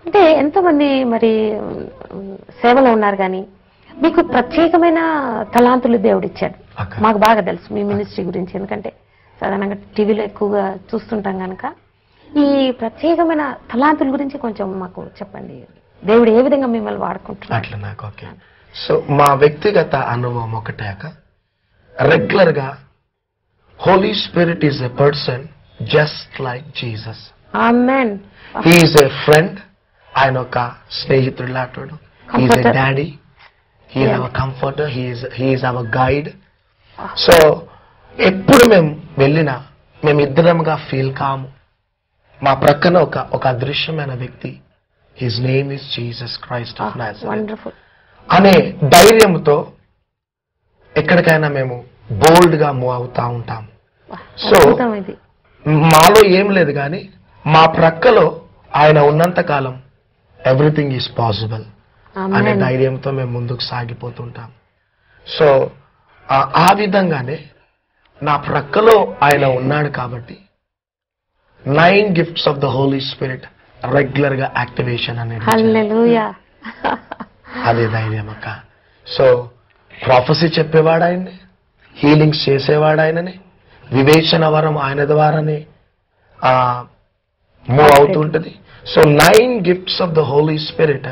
అంటే ఎంతోమంది మరి సేవలో ఉన్నారు, కానీ మీకు ప్రత్యేకమైన తలాంతులు దేవుడిచ్చాడు. మాకు బాగా తెలుసు మీ మినిస్ట్రీ గురించి, ఎందుకంటే సాధారణంగా టీవీలో ఎక్కువగా చూస్తుంటాం కనుక ఈ ప్రత్యేకమైన తలాంతుల గురించి కొంచెం మాకు చెప్పండి. దేవుడు ఏ విధంగా మిమ్మల్ని వాడుకుంటున్నారు? అట్లా నాకు ఓకే. సో మా వ్యక్తిగత అనుభవం ఒకటే అక్క, రెగ్యులర్ గా Holy Spirit is a person just like Jesus. Amen. He is a friend, ఆయన ఒక స్నేహితుడు లాంటి, he is a daddy, he is our comforter, he is our guide. So ఎప్పుడు మేము వెళ్ళినా మేమిద్దరంగా ఫీల్ కాము. మా ప్రక్కన ఒక అదృశ్యమైన వ్యక్తి, his name is Jesus Christ of Nazareth అనే ధైర్యంతో ఎక్కడికైనా మేము బోల్డ్ గా మూవ్ అవుతా ఉంటాము. సో మాలో ఏం లేదు, కానీ మా ప్రక్కలో ఆయన ఉన్నంత కాలం ఎవ్రీథింగ్ ఈజ్ పాసిబుల్ అనే ధైర్యంతో మేము ముందుకు సాగిపోతుంటాం. సో ఆ విధంగానే నా ప్రక్కలో ఆయన ఉన్నాడు కాబట్టి 9 gifts of the Holy Spirit regular గా యాక్టివేషన్ అనేది అదే ధైర్యం అక్క. సో ప్రాఫెసీ చెప్పేవాడు ఆయన్ని, హీలింగ్స్ చేసేవాడు ఆయననే, వివేచన వరం ఆయన ద్వారానే మూవ్ అవుతుంటది. So 9 gifts of the Holy Spirit,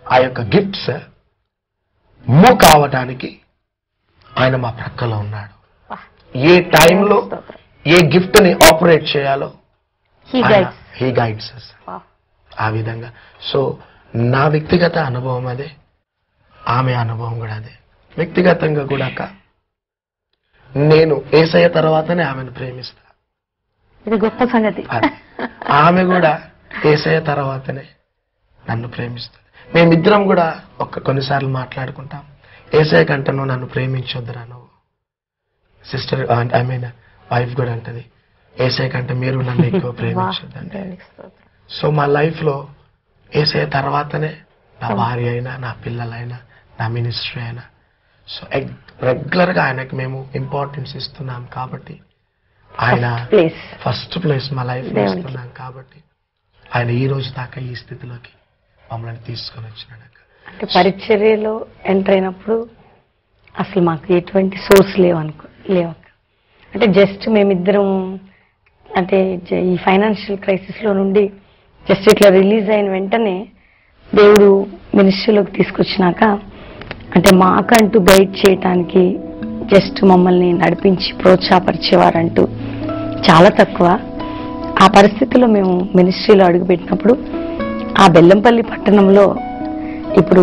ఆ యొక్క గిఫ్ట్స్ మూవ్ కావటానికి ఆయన మా ప్రక్కలో ఉన్నాడు. ఏ టైంలో ఏ గిఫ్ట్ ని ఆపరేట్ చేయాలో హీ గైడ్స్ us. ఆ విధంగా. సో నా వ్యక్తిగత అనుభవం అదే, ఆమె అనుభవం కూడా అదే. వ్యక్తిగతంగా కూడా నేను యేసయ్య తర్వాతనే ఆమెను ప్రేమిస్తా. ఇది గొప్ప సంగతి. ఆమె కూడా యేసయ్య తర్వాతనే నన్ను ప్రేమిస్తుంది. మేమిద్దరం కూడా కొన్నిసార్లు మాట్లాడుకుంటాం, యేసయ్య కంటే నువ్వు నన్ను ప్రేమించొద్దురా, నువ్వు సిస్టర్ ఐ మీన్ వైఫ్ కూడా అంటది, యేసయ్య కంటే మీరు నన్ను ఎక్కువ ప్రేమించొద్దండి. సో మా లైఫ్ లో యేసయ్య తర్వాతనే నా భార్య అయినా, నా పిల్లలైనా, నా మినిస్ట్రీ అయినా. సో రెగ్యులర్ గా ఆయనకి మేము ఇంపార్టెన్స్ ఇస్తున్నాం కాబట్టి, ఆయన ఫస్ట్ ప్లేస్ మా లైఫ్ లో ఇస్తున్నాం కాబట్టి ఆయన ఈ రోజు దాకా ఈ స్థితిలోకి మమ్మల్ని తీసుకొని వచ్చినాడు. అంటే పరిచర్యలో ఎంటర్ అయినప్పుడు అసలు మాకు ఎటువంటి సోర్స్ లేవు. అంటే జస్ట్ మేమిద్దరం అంటే ఈ ఫైనాన్షియల్ క్రైసిస్ లో నుండి జస్ట్ ఇట్లా రిలీజ్ అయిన వెంటనే దేవుడు మినిస్ట్రీలోకి తీసుకొచ్చినాక, అంటే మాకంటూ గైడ్ చేయటానికి జస్ట్ మమ్మల్ని నడిపించి ప్రోత్సాహపరిచేవారంటూ చాలా తక్కువ. ఆ పరిస్థితిలో మేము మినిస్ట్రీలో అడుగుపెట్టినప్పుడు ఆ బెల్లంపల్లి పట్టణంలో ఇప్పుడు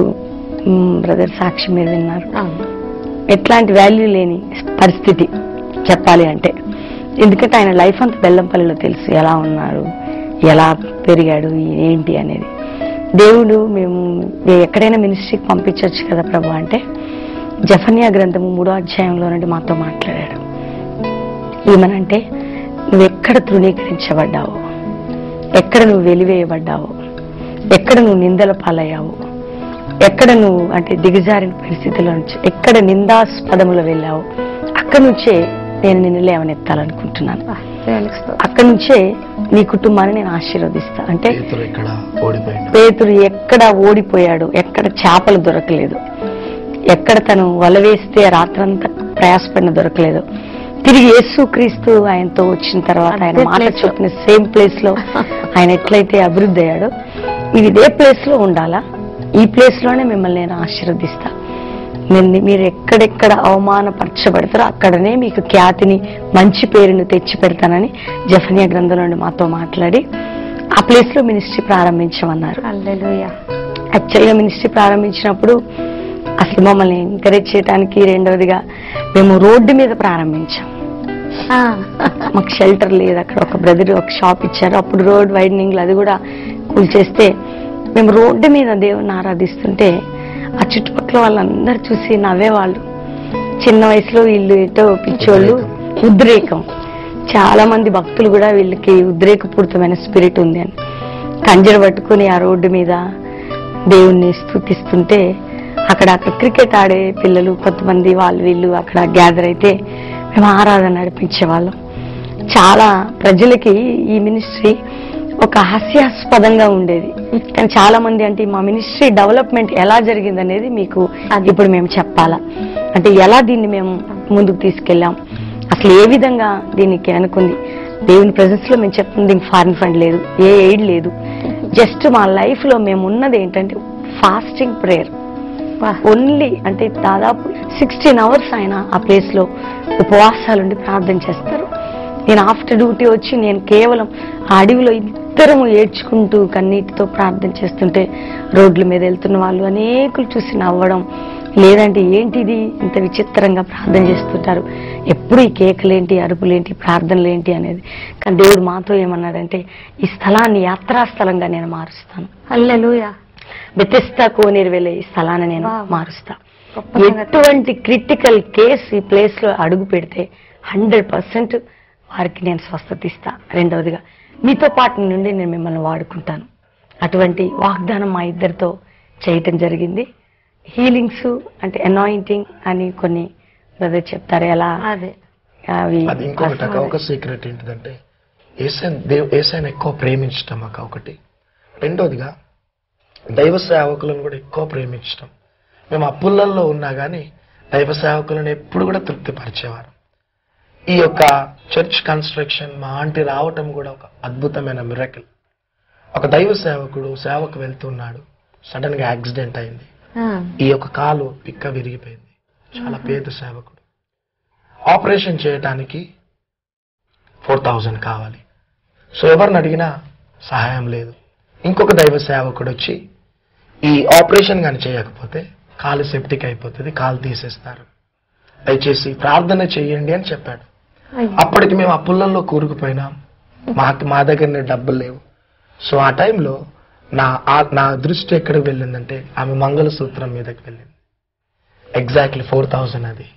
బ్రదర్ సాక్షి మీరు విన్నారు, ఎట్లాంటి వాల్యూ లేని పరిస్థితి చెప్పాలి అంటే. ఎందుకంటే ఆయన లైఫ్ అంతా బెల్లంపల్లిలో తెలుసు, ఎలా ఉన్నారు, ఎలా పెరిగాడు, ఏంటి అనేది. దేవుడు మేము ఎక్కడైనా మినిస్ట్రీకి పంపించవచ్చు కదా ప్రభు అంటే, జెఫన్యా గ్రంథము 3వ అధ్యాయంలో నుండి మాతో మాట్లాడాడు. ఏమనంటే, నువ్వెక్కడ తృణీకరించబడ్డావో, ఎక్కడ నువ్వు వెలివేయబడ్డావో, ఎక్కడ నువ్వు నిందల పాలయ్యావో, ఎక్కడ నువ్వు అంటే దిగజారిన పరిస్థితుల నుంచి ఎక్కడ నిందాస్పదములో వెళ్ళావో, అక్కడి నుంచే నేను నిన్ను లేవనెత్తాలనుకుంటున్నాను. అక్కడి నుంచే నీ కుటుంబాన్ని నేను ఆశీర్వదిస్తా. అంటే పేతురు ఎక్కడ ఓడిపోయాడు, ఎక్కడ చేపలు దొరకలేదు, ఎక్కడ తను వల వేస్తే రాత్రంతా ప్రయాసపడిన దొరకలేదు, తిరిగి యేసుక్రీస్తు ఆయనతో వచ్చిన తర్వాత ఆయన మాట చెప్పిన సేమ్ ప్లేస్ లో ఆయన ఎట్లయితే అభివృద్ధి అయ్యాడో, ఇది ఇదే ప్లేస్ లో ఉండాలా, ఈ ప్లేస్ లోనే మిమ్మల్ని నేను ఆశీర్వదిస్తా. మీరు ఎక్కడెక్కడ అవమానపరచబడతారో అక్కడనే మీకు ఖ్యాతిని, మంచి పేరును తెచ్చి పెడతానని జెఫన్యా గ్రంథం నుండి మాతో మాట్లాడి ఆ ప్లేస్ లో మినిస్ట్రీ ప్రారంభించమన్నారు. యాక్చువల్గా మినిస్ట్రీ ప్రారంభించినప్పుడు అసలు మమ్మల్ని ఎంకరేజ్ చేయడానికి రెండవదిగా మేము రోడ్డు మీద ప్రారంభించాం. మాకు షెల్టర్ లేదు, అక్కడ ఒక బ్రదర్ ఒక షాప్ ఇచ్చారు. అప్పుడు రోడ్ వైడనింగ్ అది కూడా కూల్చేస్తే మేము రోడ్డు మీద దేవుణ్ణి ఆరాధిస్తుంటే ఆ చుట్టుపక్కల వాళ్ళందరూ చూసి నవ్వేవాళ్ళు. చిన్న వయసులో వీళ్ళు ఏటో పిచ్చోళ్ళు, ఉద్రేకం. చాలా మంది భక్తులు కూడా వీళ్ళకి ఉద్రేకపూరితమైన స్పిరిట్ ఉంది అని కంజర పట్టుకుని ఆ రోడ్డు మీద దేవుణ్ణి స్తుతిస్తుంటే అక్కడ క్రికెట్ ఆడే పిల్లలు కొంతమంది వాళ్ళు వీళ్ళు అక్కడ గ్యాదర్ అయితే మేము ఆరాధన నడిపించే వాళ్ళం. చాలా ప్రజలకి ఈ మినిస్ట్రీ ఒక హాస్యాస్పదంగా ఉండేది. కానీ చాలా మంది అంటే మా మినిస్ట్రీ డెవలప్మెంట్ ఎలా జరిగింది అనేది మీకు ఇప్పుడు మేము చెప్పాలా, అంటే ఎలా దీన్ని మేము ముందుకు తీసుకెళ్ళాం, అసలు ఏ విధంగా దీనికి అనుకుంది. దేవుని ప్రెజెన్స్ లో మేము చెప్తుంది దీనికి ఫారిన్ ఫండ్ లేదు, ఏ ఎయిడ్ లేదు, జస్ట్ మా లైఫ్ లో మేము ఉన్నది ఏంటంటే ఫాస్టింగ్ ప్రేయర్ ఓన్లీ. అంటే దాదాపు 16 hours ఆయన ఆ ప్లేస్ లో ఉపవాసాలుండి ప్రార్థన చేస్తారు. నేను ఆఫ్టర్ డ్యూటీ వచ్చి నేను కేవలం ఆ అడవిలో ఇద్దరము ఏడ్చుకుంటూ కన్నీటితో ప్రార్థన చేస్తుంటే రోడ్ల మీద వెళ్తున్న వాళ్ళు అనేకులు చూసి నవ్వడం, లేదంటే ఏంటిది ఇంత విచిత్రంగా ప్రార్థన చేస్తుంటారు, ఎప్పుడు ఈ కేకలేంటి, అరుపులేంటి, ప్రార్థనలేంటి అనేది. కానీ దేవుడు మాతో ఏమన్నాడంటే ఈ స్థలాన్ని యాత్రా స్థలంగా నేను మారుస్తాను. హల్లెలూయా. బెతెస్దా కోనేరు వెళ్ళే ఈ స్థలాన్ని నేను మారుస్తా. ఎటువంటి క్రిటికల్ కేసు ఈ ప్లేస్ లో అడుగు పెడితే 100% వారికి నేను స్వస్థత ఇస్తా. రెండవదిగా మీతో పాటు నుండి నేను మిమ్మల్ని వాడుకుంటాను. అటువంటి వాగ్దానం మా ఇద్దరితో చేయటం జరిగింది. హీలింగ్స్ అంటే అనాయింటింగ్ అని కొన్ని బ్రదర్ చెప్తారు, ఎలా అదే అవి. అది ఇంకొకటి ఒక సీక్రెట్ ఏంటిదంటే యేసయ్యను ఎక్కువ ప్రేమించటం అక్క ఒకటి. రెండోదిగా దైవ సేవకులను కూడా ఎక్కువ ప్రేమించటం. మేము అప్పులలో ఉన్నా కానీ దైవ సేవకులను ఎప్పుడు కూడా తృప్తిపరిచేవారు. ఈ యొక్క చర్చ్ కన్స్ట్రక్షన్ మా ఆంటీ రావటం కూడా ఒక అద్భుతమైన మిరకిల్. ఒక దైవ సేవకుడు సేవకు వెళ్తున్నాడు, సడన్ గా యాక్సిడెంట్ అయింది, ఈ యొక్క కాలు పిక్క విరిగిపోయింది. చాలా పేద సేవకుడు, ఆపరేషన్ చేయటానికి 4000 కావాలి. సో ఎవరిని అడిగినా సహాయం లేదు. ఇంకొక దైవ సేవకుడు వచ్చి ఈ ఆపరేషన్ కానీ చేయకపోతే కాలు సెప్టిక్ అయిపోతుంది, కాలు తీసేస్తారు, దయచేసి ప్రార్థన చేయండి అని చెప్పాడు. అప్పటికి మేము అప్పులలో కూరుకుపోయినాం, మా దగ్గర డబ్బులు లేవు. సో ఆ టైంలో నా దృష్టి ఎక్కడికి వెళ్ళిందంటే ఆమె మంగళసూత్రం మీదకి వెళ్ళింది. ఎగ్జాక్ట్లీ 4000 అది.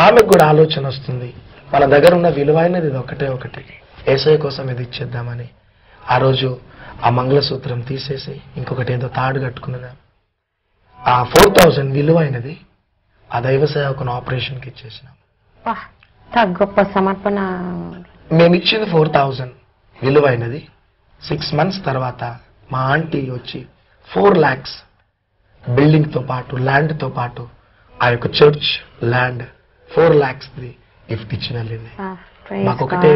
ఆమెకు కూడా ఆలోచన వస్తుంది, మన దగ్గర ఉన్న విలువైనది ఇది ఒకటి, యేసయ్య కోసం ఇది ఇచ్చేద్దామని. ఆ రోజు ఆ మంగళసూత్రం తీసేసి ఇంకొకటి ఏదో తాడు కట్టుకున్నది. ఆ 4000 విలువైనది ఆ దైవ సేవకుని ఆపరేషన్కి ఇచ్చేసినాం. గొప్ప సమర్పణ. మేము ఇచ్చింది 4000 విలువైనది. 6 months తర్వాత మా ఆంటీ వచ్చి 4 lakhs బిల్డింగ్ తో పాటు ల్యాండ్ తో పాటు ఆ యొక్క చర్చ్ ల్యాండ్ 4 lakhs గిఫ్ట్ ఇచ్చి వెళ్ళింది. మాకొకటే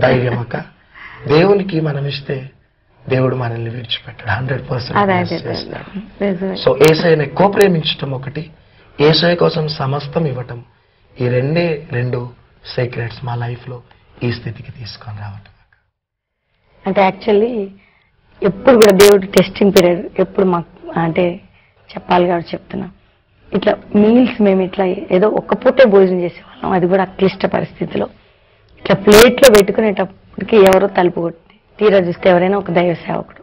ధైర్యం అక్క, దేవునికి మనం ఇస్తే దేవుడు మనల్ని విడిచిపెట్టాడు, 100% చేస్తాడు. సో యేసయ్యను ఎక్కువ ప్రేమించటం ఒకటి, యేసయ్య కోసం సమస్తం ఇవ్వటం, ఈ రెండు సీక్రెట్స్ మా లైఫ్ లో ఈ స్థితికి తీసుకొని రావటం. అంటే యాక్చువల్లీ ఎప్పుడు కూడా దేవుడు టెస్టింగ్ పీరియడ్ ఎప్పుడు మాకు అంటే చెప్పాలి కాబట్టి చెప్తున్నా. ఇట్లా మీల్స్ మేము ఇట్లా ఏదో ఒక్క పూటే భోజనం చేసేవాళ్ళం, అది కూడా క్లిష్ట పరిస్థితిలో. ఇట్లా ప్లేట్లో పెట్టుకునేటప్పటికి ఎవరో తలుపు కొట్టి తీరా చూస్తే ఎవరైనా ఒక దైవ సేవకుడు.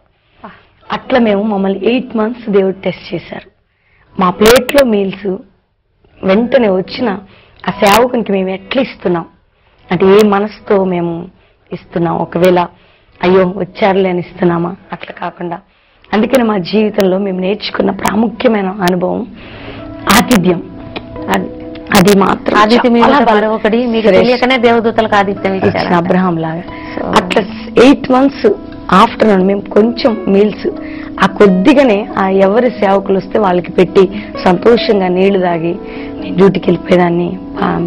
అట్లా మేము మమ్మల్ని 8 months దేవుడు టెస్ట్ చేశారు. మా ప్లేట్లో మీల్స్ వెంటనే వచ్చిన ఆ సేవకునికి మేము ఎట్లా ఇస్తున్నాం, అంటే ఏ మనసుతో మేము ఇస్తున్నాం, ఒకవేళ అయ్యో వచ్చారులే అని ఇస్తున్నామా, అట్లా కాకుండా. అందుకని మా జీవితంలో మేము నేర్చుకున్న ప్రాముఖ్యమైన అనుభవం ఆతిథ్యం. అది మాత్రం ఒకటి మీకు తెలియకనే దేవదూతలకు ఆతిథ్యం ఇచ్చారు అబ్రహాం లాగా. అట్లా 8 months ఆఫ్టర్నూన్ మేము కొంచెం మీల్స్ ఆ కొద్దిగానే ఆ ఎవరి సేవకులు వస్తే వాళ్ళకి పెట్టి సంతోషంగా నీళ్లు తాగి డ్యూటీకి వెళ్ళిపోయేదాన్ని,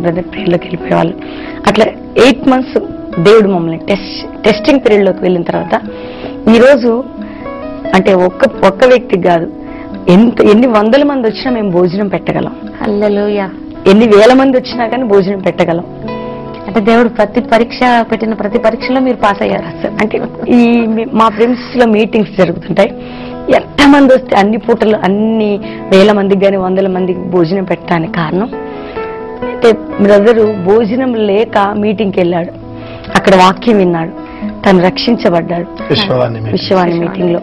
బ్రదర్ ప్రేయర్లోకి వెళ్ళిపోయేవాళ్ళు. అట్లా 8 months దేవుడు మమ్మల్ని టెస్టింగ్ పీరియడ్ లోకి వెళ్ళిన తర్వాత ఈరోజు అంటే ఒక్క వ్యక్తికి కాదు, ఎన్ని వందల మంది వచ్చినా మేము భోజనం పెట్టగలం. హల్లెలూయా. ఎన్ని వేల మంది వచ్చినా కానీ భోజనం పెట్టగలం. అంటే దేవుడు పెట్టిన ప్రతి పరీక్షలో మీరు పాస్ అయ్యారు. అంటే ఈ మా ఫ్రెండ్స్ లో మీటింగ్స్ జరుగుతుంటాయి, ఎంతమంది వస్తే అన్ని పూటలు అన్ని వేల మందికి కానీ 100 మందికి భోజనం పెట్టడానికి కారణం అంటే బ్రదరు భోజనం లేక మీటింగ్కి వెళ్ళాడు, అక్కడ వాక్యం విన్నాడు, తను రక్షించబడ్డాడు విశ్వవాణి మీటింగ్ లో.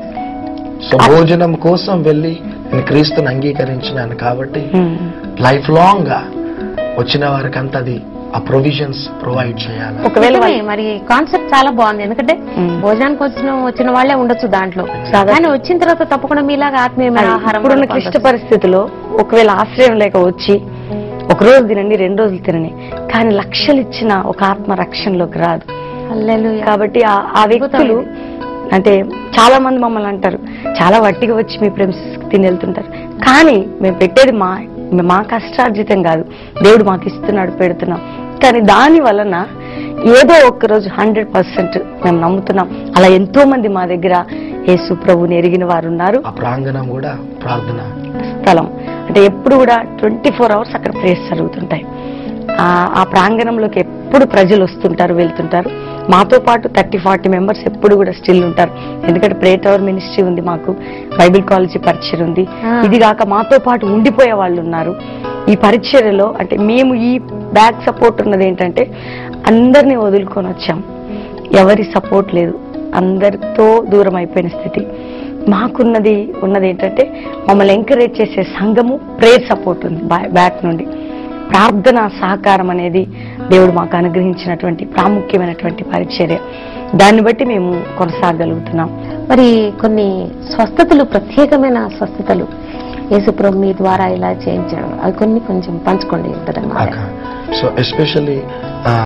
సో భోజనం కోసం వెళ్ళి నేను క్రీస్తుని అంగీకరించినాను కాబట్టి లైఫ్ లాంగ్ గా వచ్చిన వారికి అంత అది ఆ ప్రొవిజన్స్ ప్రొవైడ్ చేయాలి. ఒకవేళ మరి కాన్సెప్ట్ చాలా బాగుంది, ఎందుకంటే భోజనానికి వచ్చిన వాళ్ళే ఉండొచ్చు దాంట్లో, కానీ వచ్చిన తర్వాత తప్పకుండా మీలాగా ఆత్మీయమైన ఆహారం. ఇప్పుడున్న క్లిష్ట పరిస్థితిలో ఒకవేళ ఆశ్రయం లేక వచ్చి ఒక రోజు తినండి 2 రోజులు తినని, కానీ లక్షలు ఇచ్చిన ఒక ఆత్మ రక్షణలోకి రాదు. కాబట్టి ఆ వ్యక్తులు అంటే చాలా మంది మమ్మల్ని అంటారు, చాలా వట్టిగా వచ్చి మీ ప్రెమిసెస్ తిని వెళ్తుంటారు. కానీ మేము పెట్టేది మా కష్టార్జితం కాదు, దేవుడు మాకు ఇస్తున్నాడు, పెడుతున్నాం. కానీ దాని వలన ఏదో ఒక్కరోజు 100% మేము నమ్ముతున్నాం. అలా ఎంతో మంది మా దగ్గర యేసు ప్రభువుని ఎరిగిన వారు ఉన్నారు. ఆ ప్రాంగణం కూడా ప్రార్థన స్థలం అంటే ఎప్పుడు కూడా 24 hours అక్కడ ప్రేయర్స్ జరుగుతుంటాయి. ఆ ప్రాంగణంలోకి ఎప్పుడు ప్రజలు వస్తుంటారు, వెళ్తుంటారు. మాతో పాటు 30-40 మెంబర్స్ ఎప్పుడు కూడా స్టిల్ ఉంటారు. ఎందుకంటే ప్రే టవర్ మినిస్ట్రీ ఉంది, మాకు బైబిల్ కాలేజీ పరిచయం ఉంది. ఇది కాక మాతో పాటు ఉండిపోయే వాళ్ళు ఉన్నారు. ఈ పరిచర్యలో అంటే మేము ఈ బ్యాక్ సపోర్ట్ ఉన్నది ఏంటంటే అందరినీ వదులుకొని వచ్చాం, ఎవరి సపోర్ట్ లేదు, అందరితో దూరం అయిపోయిన స్థితి. మాకున్నది ఏంటంటే మమ్మల్ని ఎంకరేజ్ చేసే సంఘము, ప్రేయర్ సపోర్ట్ ఉంది బ్యాక్ నుండి. ప్రార్థన సహకారం అనేది దేవుడు మాకు అనుగ్రహించినటువంటి ప్రాముఖ్యమైనటువంటి పరిచర్య. దాన్ని బట్టి మేము కొనసాగలుగుతున్నాం. మరి కొన్ని స్వస్థతలు, ప్రత్యేకమైన స్వస్థతలు యేసుప్రభు మీ ద్వారా ఇలా చేయించాడు, అవి కొన్ని కొంచెం పంచుకోండి. So especially